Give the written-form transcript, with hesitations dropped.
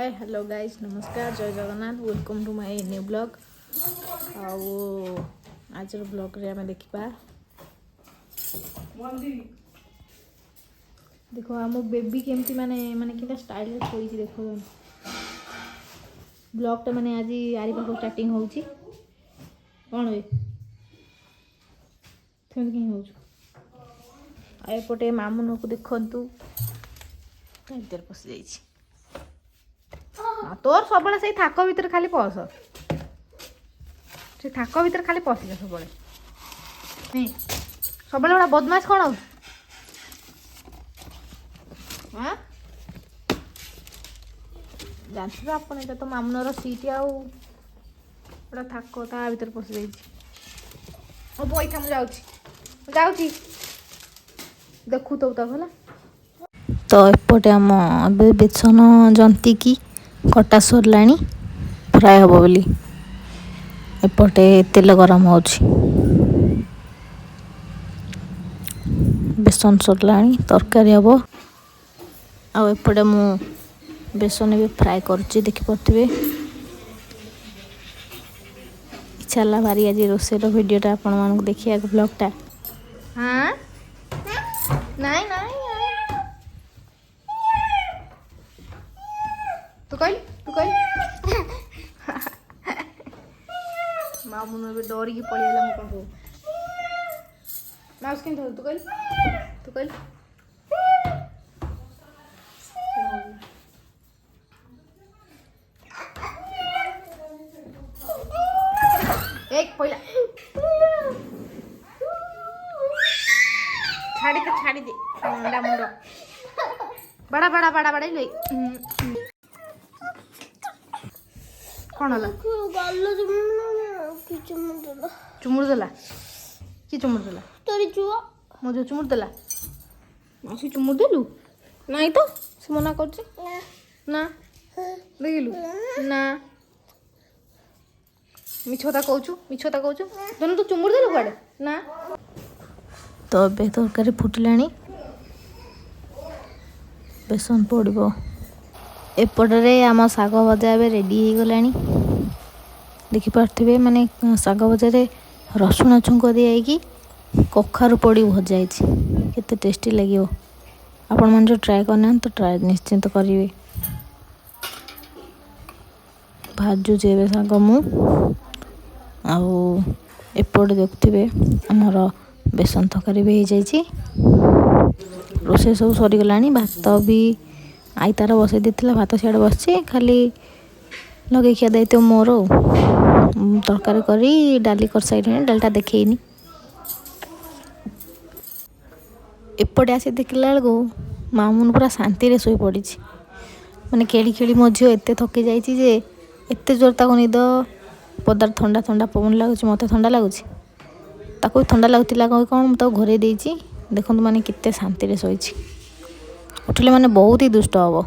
hi hello guys नमस्कार जय Jagannath welcome to my new blog आज ब्लॉग रे आम देखा देखो आम बेबी केमती माने माने केटा स्टाइल रे खोई देखो ब्लॉग टा माने आज आरी पाखो स्टार्टिंग होउची कोन वे थेन कि होउछ आ एपटे मामुन को देखंतु इधर पस जाईची तोर सब से थाक भर खाली पस से थाक भर खाली पस सब सब गोटा बदमाश कौन हाँ जानते आप तो मामुनर सीट आटा थाक ता भर पशि जाइए बैठा मुझे देखु तो भला तो एपटे आम बेसन जंती की कटा सरला फ्राए हम बोली एपटे तेल गरम हो बेसन सरला तरकारी हम आपटे मु बेसन भी फ्राए करछि देखि पड़थिबे इच्छा ला भारी आज रोसेर वीडियोटा आपण मानक देखिया ब्लॉगटा हाँ नहीं नहीं तू कह मामुन डरिकी पड़ेगा मो पाखु माउस के तू कह एक पहिला छाड़ी दे मुंडा मुंड बड़ा बड़ा बड़ा बड़ा ले कौन है चुमुड़ देला कि चुमुड़ देला तोरी चुआ मो जो चुमुड़ देला मासी चुमुड़ देलु नहीं तो से मना कर ना देखलु ना मिछता कहूँ तनु तू चुमुड़ देलु कुआडे ना तो ए तरकारी फुटिला बेसन पड़ो एपटे आम शाग भजा रेडी हो गला देखिपे माने शाग भजार रसुण छुंक दिखाई कखारु पड़ी भजा केते टेस्टी लगे आपण मन जो ट्राए करना तो ट्राए निश्चिंत करेंगे भाजुचे शाग मु एपटे देखुवे आमर बेसन तरकारी भी हो जाए रोसे सब सरीगला भात भी आई तार बसई देता भात सियाड़े बस खाली लगे खिया दायित्व मोर तरकारी करी डाली कर साइड डालटा देखनी एपटे आसी देखला बेलू मामुन पूरा शांति शोई पड़ी मैंने खेली खेली मो झील एत थकी जाइए एत जोर तक निद पदार ठंडा ठंडा पवन लगुच मत ठंडा लगुच ताको ठंडा लगुला कौन मुझे घोरे देखु मैंने केते शांति शोई उठिले मैंने बहुत ही दुष्ट हम